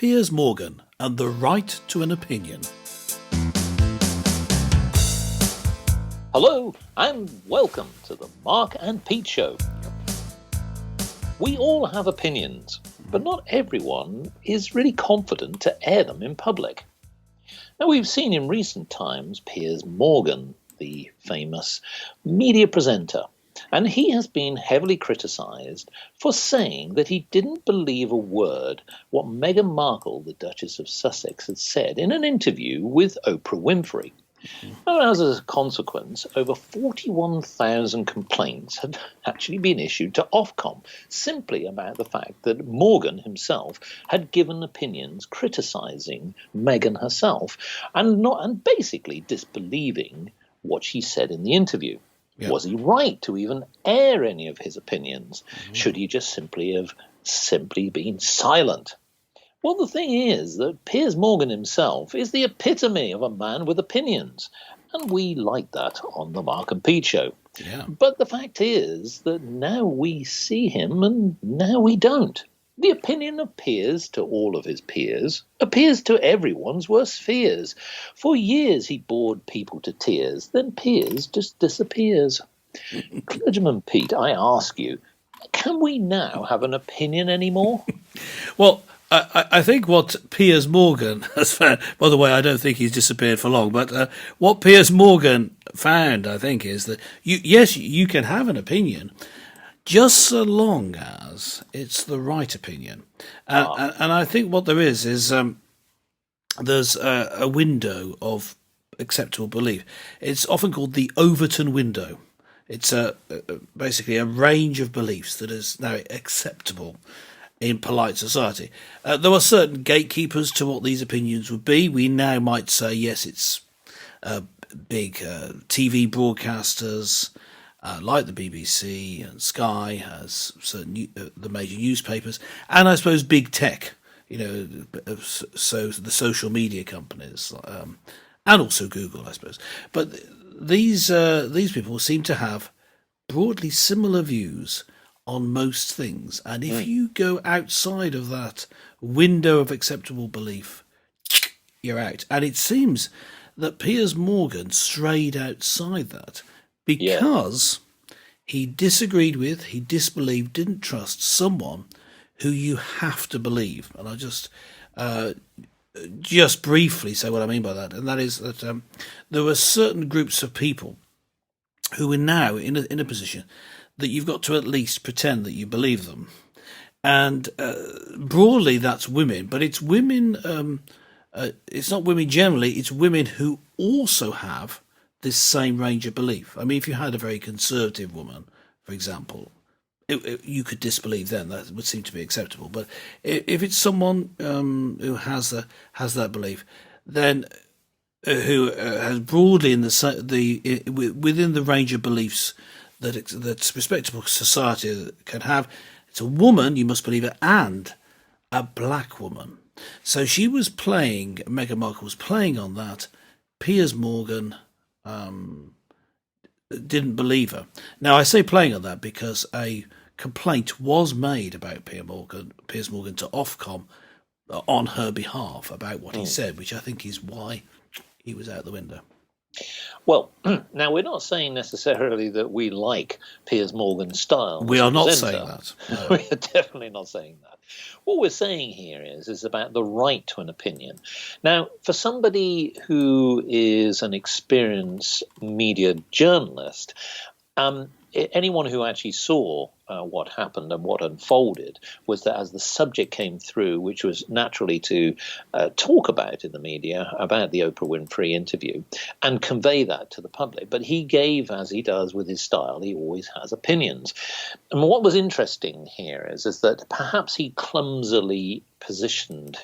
Piers Morgan and the right to an opinion. Hello and welcome to the Mark and Pete Show. We all have opinions, but not everyone is really confident to air them in public. Now, we've seen in recent times Piers Morgan, the famous media presenter, and he has been heavily criticised for saying that he didn't believe a word what Meghan Markle, the Duchess of Sussex, had said in an interview with Oprah Winfrey. Now, as a consequence, over 41,000 complaints have actually been issued to Ofcom simply about the fact that Morgan himself had given opinions criticising Meghan herself and basically disbelieving what she said in the interview. Yeah. Was he right to even air any of his opinions? Should he just simply have been silent? Well, the thing is that Piers Morgan himself is the epitome of a man with opinions, and we like that on the Mark and Pete Show. Yeah. But the fact is that now we see him and now we don't. The opinion of Piers to all of his peers appears to everyone's worst fears. For years he bored people to tears, then Piers just disappears. Clergyman Pete, I ask you, can we now have an opinion anymore? Well, I think what Piers Morgan has found, by the way, I don't think he's disappeared for long, but what Piers Morgan found, I think, is that, you can have an opinion just so long as it's the right opinion. And I think what there is there's a window of acceptable belief. It's often called the Overton window. It's basically a range of beliefs that is now acceptable in polite society. There are certain gatekeepers to what these opinions would be. We now might say, yes, it's big TV broadcasters like the BBC and Sky, has certain the major newspapers, and I suppose big tech, so the social media companies, and also Google, I suppose. But these people seem to have broadly similar views on most things, and if you go outside of that window of acceptable belief, you're out. And it seems that Piers Morgan strayed outside that because he disagreed with, he disbelieved, didn't trust someone who you have to believe. And I'll just briefly say what I mean by that, and that is that there were certain groups of people who are now in a position that you've got to at least pretend that you believe them. And broadly, that's women, but it's women, it's not women generally, it's women who also have this same range of belief. I mean, if you had a very conservative woman, for example, you could disbelieve them, that would seem to be acceptable. But if it's someone who has that belief, then who has broadly within the range of beliefs that respectable society can have. It's a woman, you must believe it, and a black woman. So Meghan Markle was playing on that. Piers Morgan didn't believe her. Now, I say playing on that because a complaint was made about Piers Morgan to Ofcom on her behalf about what he said, which I think is why he was out the window. Well, now we're not saying necessarily that we like Piers Morgan's style. We are not saying that. No. We are definitely not saying that. What we're saying here is about the right to an opinion. Now, for somebody who is an experienced media journalist, anyone who actually saw what happened and what unfolded was that as the subject came through, which was naturally to talk about in the media, about the Oprah Winfrey interview, and convey that to the public. But he gave, as he does with his style, he always has opinions. And what was interesting here is that perhaps he clumsily positioned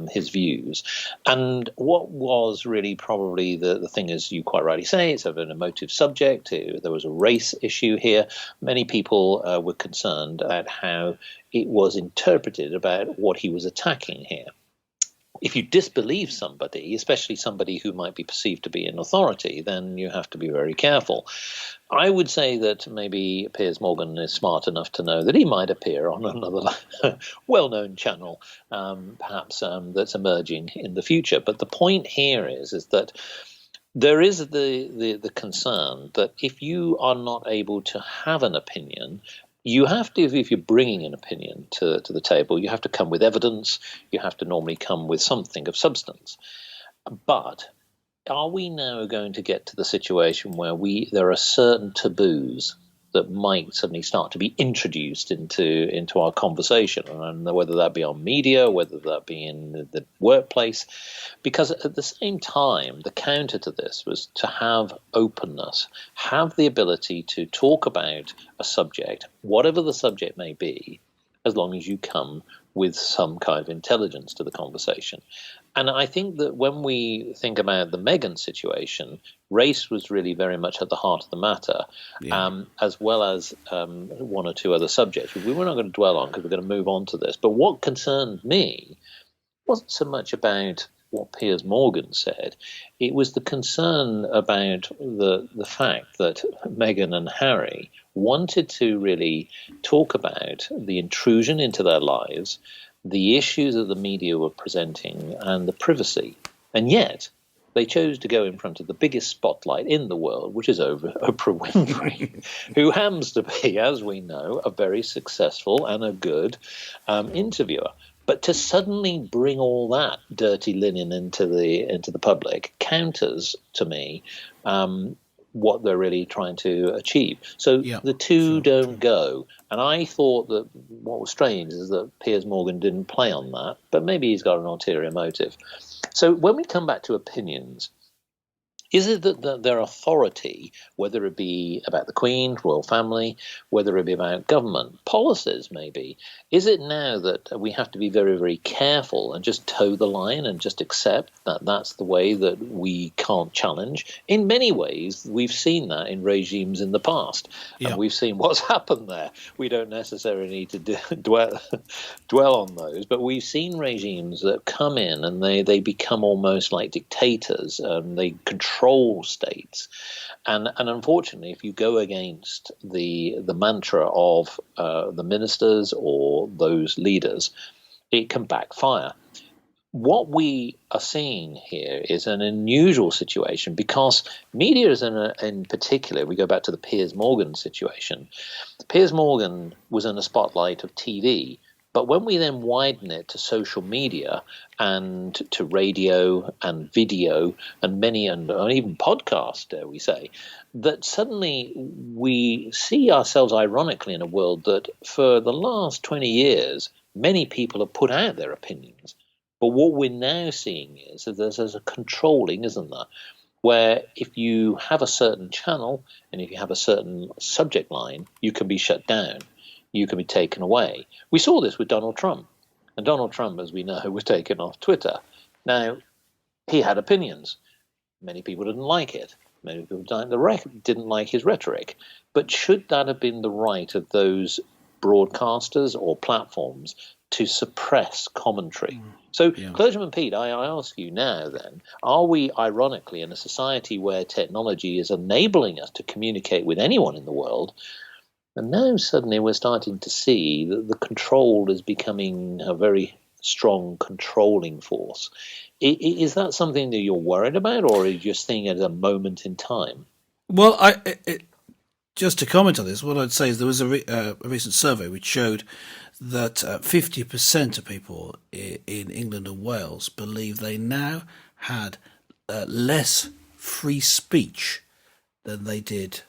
his views. And what was really probably the thing, as you quite rightly say, it's of an emotive subject. There was a race issue here. Many people were concerned about how it was interpreted about what he was attacking here. If you disbelieve somebody, especially somebody who might be perceived to be in authority, then you have to be very careful. I would say that maybe Piers Morgan is smart enough to know that he might appear on another well-known channel, perhaps that's emerging in the future. But the point here is that there is the concern that if you are not able to have an opinion, you have to, if you're bringing an opinion to the table, you have to come with evidence, you have to normally come with something of substance. But are we now going to get to the situation where there are certain taboos that might suddenly start to be introduced into our conversation, and whether that be on media, whether that be in the workplace? Because at the same time, the counter to this was to have openness, have the ability to talk about a subject, whatever the subject may be, as long as you come with some kind of intelligence to the conversation. And I think that when we think about the Meghan situation, race was really very much at the heart of the matter, as well as one or two other subjects, which we're not going to dwell on because we're going to move on to this. But what concerned me wasn't so much about what Piers Morgan said. It was the concern about the fact that Meghan and Harry wanted to really talk about the intrusion into their lives, the issues that the media were presenting, and the privacy. And yet, they chose to go in front of the biggest spotlight in the world, which is over Oprah Winfrey, who happens to be, as we know, a very successful and a good interviewer. But to suddenly bring all that dirty linen into the public counters, to me, what they're really trying to achieve. So the two don't go. And I thought that what was strange is that Piers Morgan didn't play on that, but maybe he's got an ulterior motive. So when we come back to opinions, is it that their authority, whether it be about the Queen, royal family, whether it be about government policies, maybe, is it now that we have to be very, very careful and just toe the line and just accept that that's the way that we can't challenge? In many ways, we've seen that in regimes in the past, and we've seen what's happened there. We don't necessarily need to dwell on those, but we've seen regimes that come in and they become almost like dictators, and they control states, and unfortunately, if you go against the mantra of the ministers or those leaders, it can backfire. What we are seeing here is an unusual situation because media is in particular. We go back to the Piers Morgan situation. Piers Morgan was in the spotlight of TV. But when we then widen it to social media and to radio and video and many and even podcast, dare we say, that suddenly we see ourselves ironically in a world that for the last 20 years, many people have put out their opinions. But what we're now seeing is that there's a controlling, isn't there? Where if you have a certain channel and if you have a certain subject line, you can be shut down. You can be taken away. We saw this with Donald Trump. And Donald Trump, as we know, was taken off Twitter. Now, he had opinions. Many people didn't like it. Many people didn't like his rhetoric. But should that have been the right of those broadcasters or platforms to suppress commentary? So, Clergyman Pete, I ask you now then, are we ironically in a society where technology is enabling us to communicate with anyone in the world? And now suddenly we're starting to see that the control is becoming a very strong controlling force. Is that something that you're worried about, or are you just seeing it as a moment in time? Well, just to comment on this, what I'd say is there was a recent survey which showed that 50% of people in England and Wales believe they now had less free speech than they did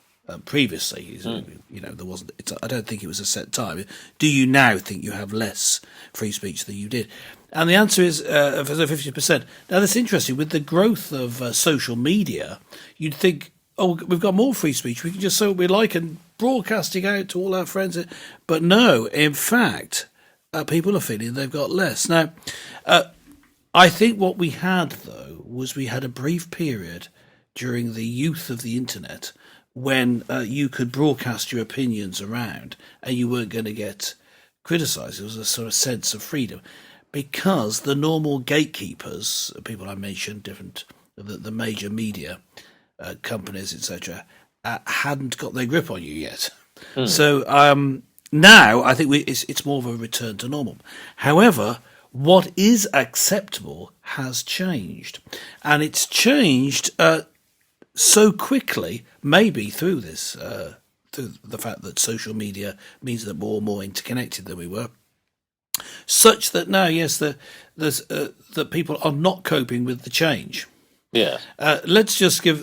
previously. There wasn't. I don't think it was a set time. Do you now think you have less free speech than you did? And the answer is 50%. Now that's interesting. With the growth of social media, you'd think, oh, we've got more free speech. We can just say what we like and broadcasting out to all our friends. But no, in fact, people are feeling they've got less. Now, I think what we had though was we had a brief period during the youth of the internet when you could broadcast your opinions around and you weren't going to get criticised. It was a sort of sense of freedom. because the normal gatekeepers, people I mentioned, the major media companies, etc., hadn't got their grip on you yet. So now I think it's more of a return to normal. However, what is acceptable has changed, and it's changed so quickly, maybe through this, through the fact that social media means that we're more interconnected than we were, such that now, yes, that people are not coping with the change. Yeah. Let's just go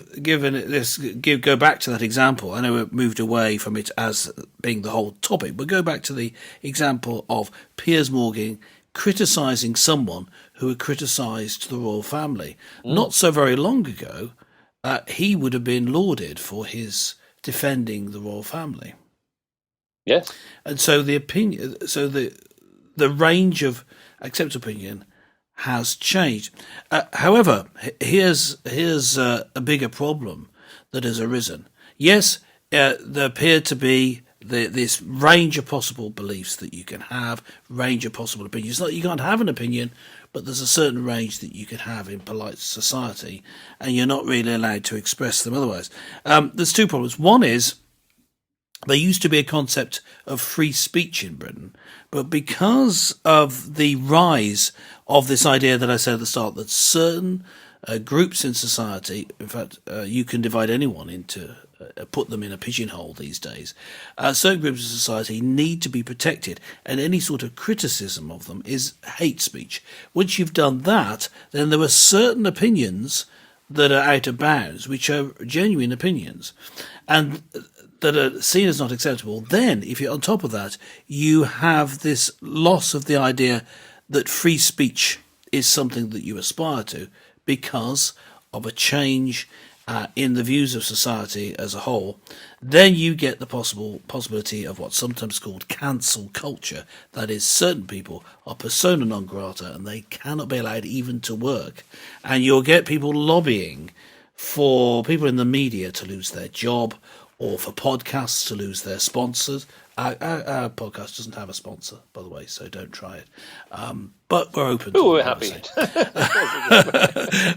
back to that example. I know we've moved away from it as being the whole topic, but go back to the example of Piers Morgan criticising someone who had criticised the royal family. Not so very long ago, he would have been lauded for his defending the royal family. Yes. And so the range of acceptable opinion has changed. However, here's a bigger problem that has arisen. Yes, there appear to be this range of possible beliefs that you can have, range of possible opinions. It's not you can't have an opinion, but there's a certain range that you can have in polite society, and you're not really allowed to express them otherwise. There's two problems. One is there used to be a concept of free speech in Britain, but because of the rise of this idea that I said at the start, that certain groups in society, in fact, you can divide anyone into, put them in a pigeonhole these days, certain groups of society need to be protected, and any sort of criticism of them is hate speech. Once you've done that, then there are certain opinions that are out of bounds, which are genuine opinions, and that are seen as not acceptable. Then, if you're on top of that, you have this loss of the idea that free speech is something that you aspire to because of a change in the views of society as a whole. Then you get the possibility of what's sometimes called cancel culture. That is, certain people are persona non grata and they cannot be allowed even to work. And you'll get people lobbying for people in the media to lose their job, or for podcasts to lose their sponsors. Our podcast doesn't have a sponsor, by the way, so don't try it. But we're open to it. We're happy.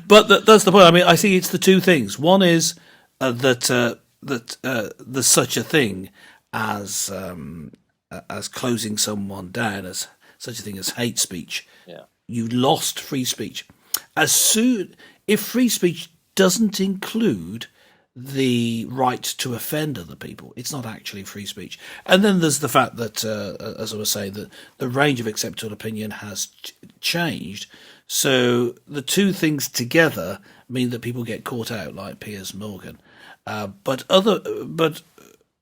But that's the point. I mean, I see it's the two things. One is that there's such a thing as closing someone down, as such a thing as hate speech. Yeah. You lost free speech. If free speech doesn't include the right to offend other people, it's not actually free speech. And then there's the fact that, as I was saying, that the range of acceptable opinion has changed. So the two things together mean that people get caught out, like Piers Morgan. But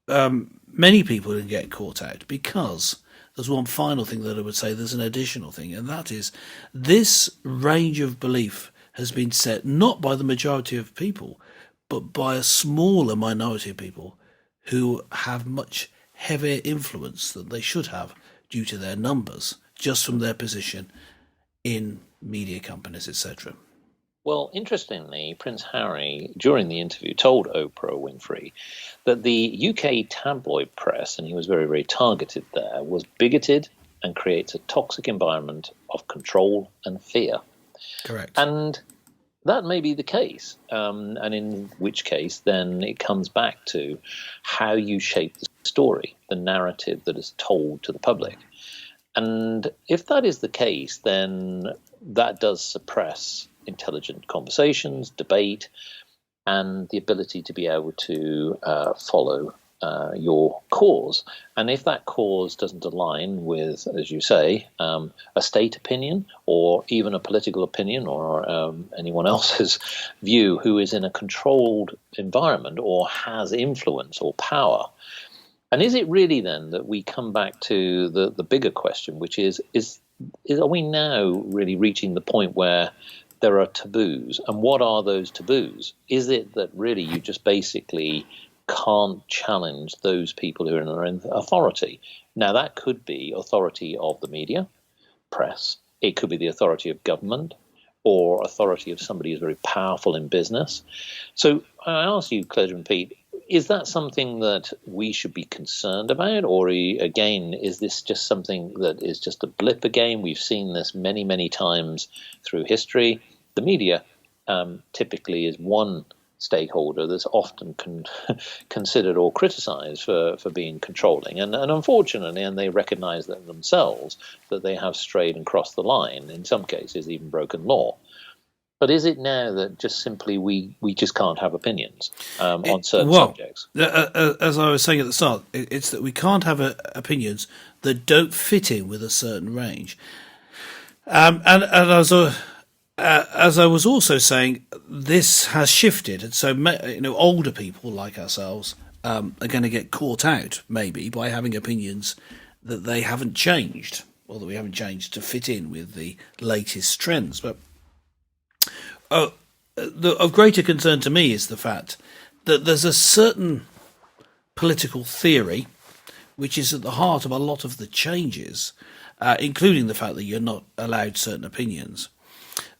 many people can get caught out because there's one final thing that I would say. There's an additional thing, and that is this range of belief has been set not by the majority of people, but by a smaller minority of people who have much heavier influence than they should have due to their numbers, just from their position in media companies, etc. Well, interestingly, Prince Harry, during the interview, told Oprah Winfrey that the UK tabloid press, and he was very, very targeted there, was bigoted and creates a toxic environment of control and fear. Correct. And that may be the case, and in which case then it comes back to how you shape the story, the narrative that is told to the public. And if that is the case, then that does suppress intelligent conversations, debate, and the ability to be able to follow your cause. And if that cause doesn't align with, as you say, a state opinion or even a political opinion or anyone else's view who is in a controlled environment or has influence or power. And is it really then that we come back to the bigger question, which is are we now really reaching the point where there are taboos? And what are those taboos? Is it that really you just basically can't challenge those people who are in authority? Now, that could be authority of the media, press. It could be the authority of government or authority of somebody who's very powerful in business. So I ask you, Cledger and Pete, is that something that we should be concerned about? Or again, is this just something that is just a blip again? We've seen this many, many times through history. The media typically is one stakeholder that's often considered or criticized for being controlling. And unfortunately, and they recognize that themselves, that they have strayed and crossed the line, in some cases even broken law. But is it now that just simply we just can't have opinions on certain subjects? As I was saying at the start, it's that we can't have opinions that don't fit in with a certain range. And as I was also saying, this has shifted, and so older people like ourselves are going to get caught out maybe by having opinions that they haven't changed, or that we haven't changed to fit in with the latest trends. But of greater concern to me is the fact that there's a certain political theory which is at the heart of a lot of the changes, including the fact that you're not allowed certain opinions,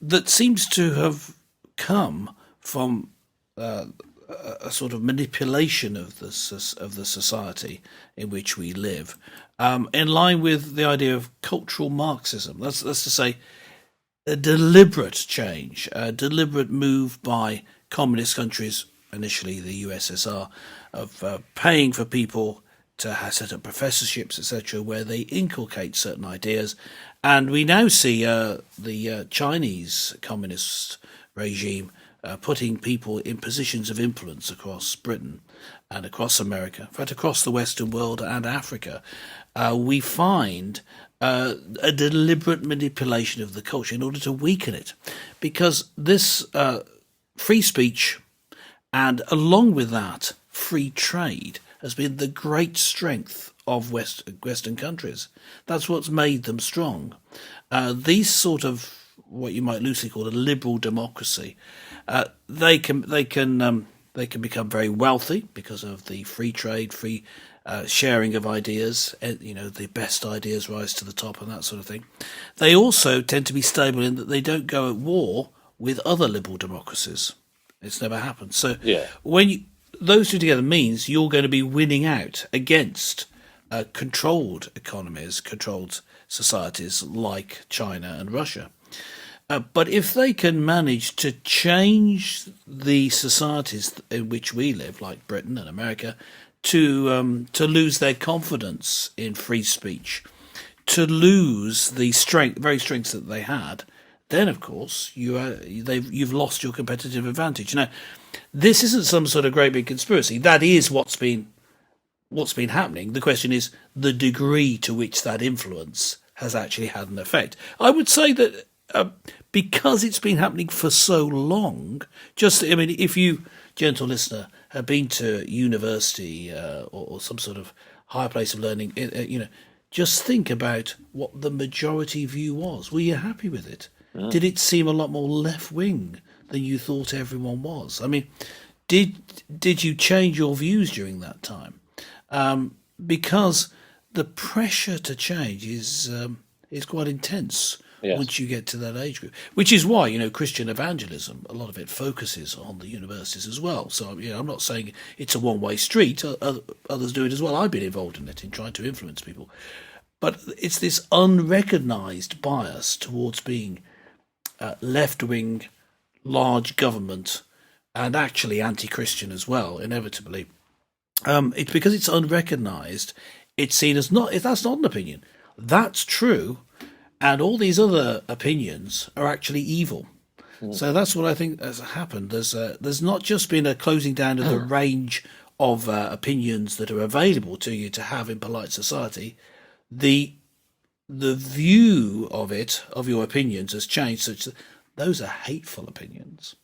that seems to have come from a sort of manipulation of the society in which we live, in line with the idea of cultural Marxism. That's to say, a deliberate change, a deliberate move by communist countries, initially the USSR, of paying for people to set up professorships, etc., where they inculcate certain ideas. And we now see the Chinese communist regime putting people in positions of influence across Britain and across America, in fact, across the Western world and Africa. We find a deliberate manipulation of the culture in order to weaken it, because this free speech and, along with that, free trade has been the great strength of Western countries. That's what's made them strong. These sort of what you might loosely call a liberal democracy, they can become very wealthy because of the free trade, free sharing of ideas. The best ideas rise to the top and that sort of thing. They also tend to be stable in that they don't go at war with other liberal democracies. It's never happened. So when those two together means you're going to be winning out against controlled economies, controlled societies like China and Russia. But if they can manage to change the societies in which we live, like Britain and America, to lose their confidence in free speech, to lose the very strengths that they had, then of course you've lost your competitive advantage. Now, this isn't some sort of great big conspiracy. That is what's been happening. The question is the degree to which that influence has actually had an effect. I would say that because it's been happening for so long, if you, gentle listener, have been to university or some sort of higher place of learning, just think about what the majority view was. Were you happy with it? Did it seem a lot more left-wing than you thought everyone was? I mean, did you change your views during that time? Because the pressure to change is quite intense. Yes. Once you get to that age group, which is why, Christian evangelism, a lot of it focuses on the universities as well. So, I'm not saying it's a one-way street. Others do it as well. I've been involved in it, in trying to influence people. But it's this unrecognised bias towards being left-wing, large government, and actually anti-Christian as well, inevitably. It's because it's unrecognised. It's seen as that's not an opinion. That's true. And all these other opinions are actually evil. So that's what I think has happened. There's not just been a closing down of the range of opinions that are available to you to have in polite society. The view of your opinions has changed such that those are hateful opinions.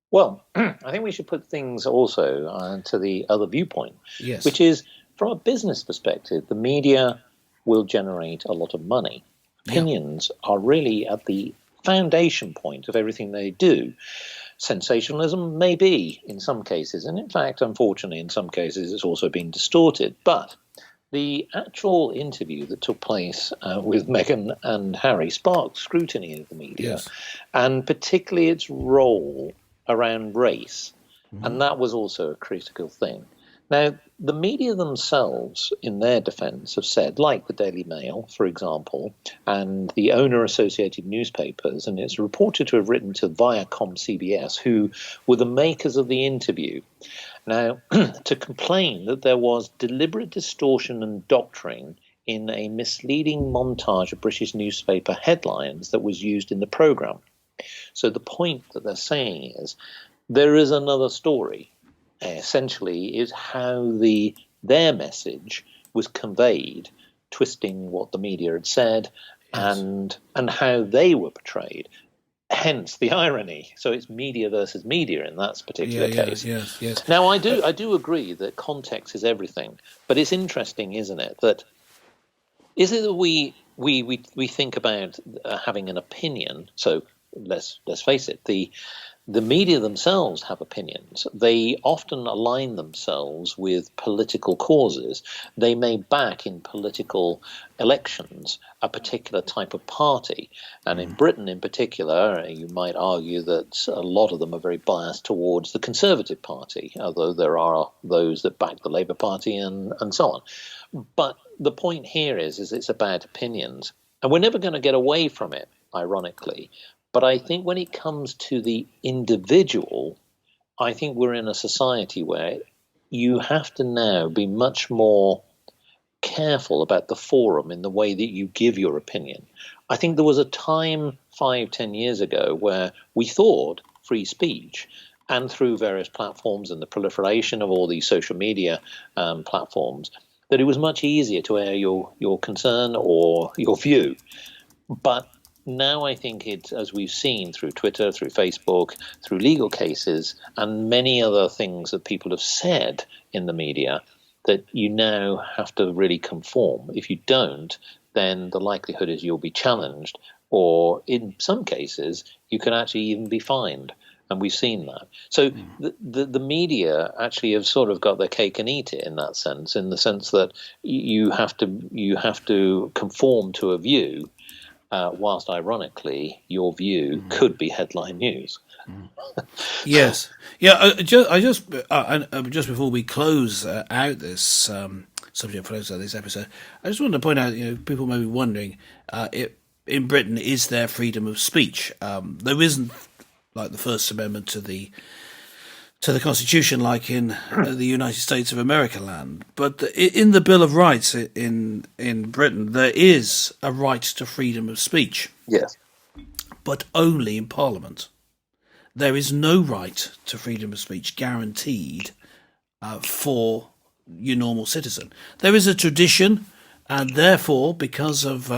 Well, I think we should put things also to the other viewpoint, yes, which is from a business perspective, the media will generate a lot of money. Opinions are really at the foundation point of everything they do. Sensationalism may be in some cases, and in fact, unfortunately, in some cases, it's also been distorted. But the actual interview that took place with Meghan and Harry sparked scrutiny of the media, and particularly its role around race. And that was also a critical thing. Now, the media themselves, in their defence, have said, like the Daily Mail, for example, and the owner-associated newspapers, and it's reported to have written to Viacom CBS, who were the makers of the interview, now, to complain that there was deliberate distortion and doctoring in a misleading montage of British newspaper headlines that was used in the programme. So the point that they're saying is there is another story. Essentially, is how their message was conveyed, twisting what the media had said, Yes. and how they were portrayed. Hence the irony. So it's media versus media in that particular case. Yes. Now, I do agree that context is everything, but it's interesting, isn't it? That we think about having an opinion. So let's face it, the media themselves have opinions. They often align themselves with political causes. They may back in political elections a particular type of party. And in Britain in particular, you might argue that a lot of them are very biased towards the Conservative Party, although there are those that back the Labour Party and so on. But the point here is it's about opinions. And we're never going to get away from it, ironically. But I think when it comes to the individual, I think we're in a society where you have to now be much more careful about the forum in the way that you give your opinion. I think there was a time 5-10 years ago where we thought free speech, and through various platforms and the proliferation of all these social media platforms, that it was much easier to air your concern or your view. But now I think it's, as we've seen through Twitter, through Facebook, through legal cases, and many other things that people have said in the media, that you now have to really conform. If you don't, then the likelihood is you'll be challenged, or in some cases, you can actually even be fined. And we've seen that. So the media actually have sort of got their cake and eat it in that sense, in the sense that you have to conform to a view. Whilst ironically, your view could be headline news. Yes, yeah. Just before we close out this subject, close out this episode, I just wanted to point out, people may be wondering, in Britain, is there freedom of speech? There isn't, like the First Amendment to the Constitution, like in the United States of America land. But in the Bill of Rights in Britain, there is a right to freedom of speech. Yes. But only in Parliament. There is no right to freedom of speech guaranteed for your normal citizen. There is a tradition, and therefore, because of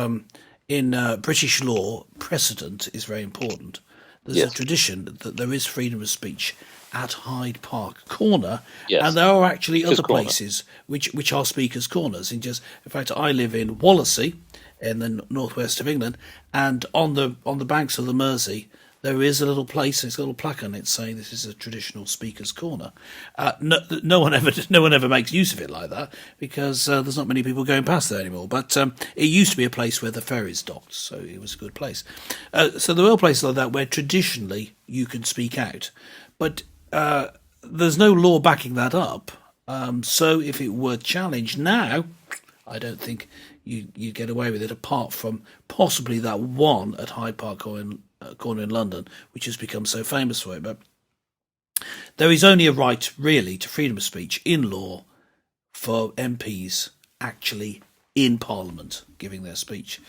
in British law, precedent is very important. There's a tradition that there is freedom of speech at Hyde Park Corner, and there are actually other places which are speakers' corners. In fact, I live in Wallasey, in the northwest of England, and on the banks of the Mersey, there is a little place. It's got a little plaque on it saying this is a traditional speakers' corner. No one ever makes use of it like that, because there's not many people going past there anymore. But it used to be a place where the ferries docked, so it was a good place. So there are places like that where traditionally you can speak out, but there's no law backing that up. So if it were challenged now, I don't think you get away with it, apart from possibly that one at Hyde Park Corner in London, which has become so famous for it. But there is only a right, really, to freedom of speech in law for MPs actually in Parliament giving their speech.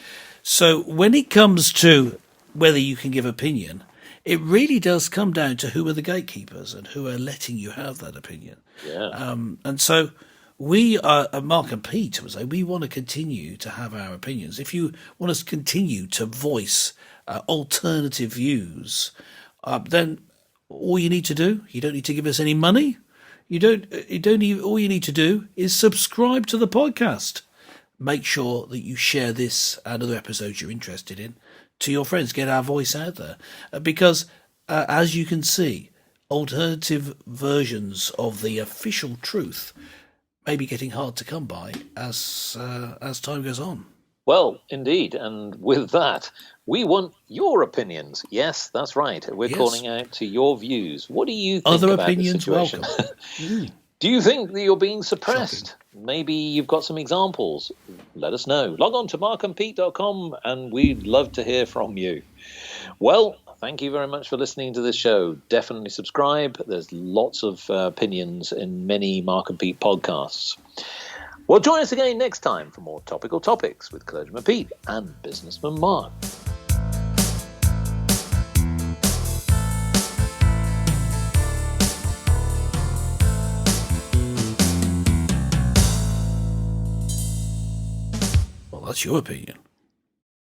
So when it comes to whether you can give opinion, it really does come down to who are the gatekeepers and who are letting you have that opinion. Yeah. And so we are, Mark and Pete would say, we want to continue to have our opinions. If you want us to continue to voice alternative views, then all you need to do, you don't need to give us any money. All you need to do is subscribe to the podcast. Make sure that you share this and other episodes you're interested in to your friends. Get our voice out there, because as you can see, alternative versions of the official truth may be getting hard to come by as time goes on. Well, indeed, and with that, we want your opinions. Yes, that's right. We're calling out to your views. What do you think Other about opinions the situation? welcome. Do you think that you're being suppressed? Maybe you've got some examples. Let us know. Log on to markandpete.com and we'd love to hear from you. Well, thank you very much for listening to this show. Definitely subscribe. There's lots of opinions in many Mark and Pete podcasts. Well, join us again next time for more topical topics with Clergyman Pete and Businessman Mark. Well, that's your opinion.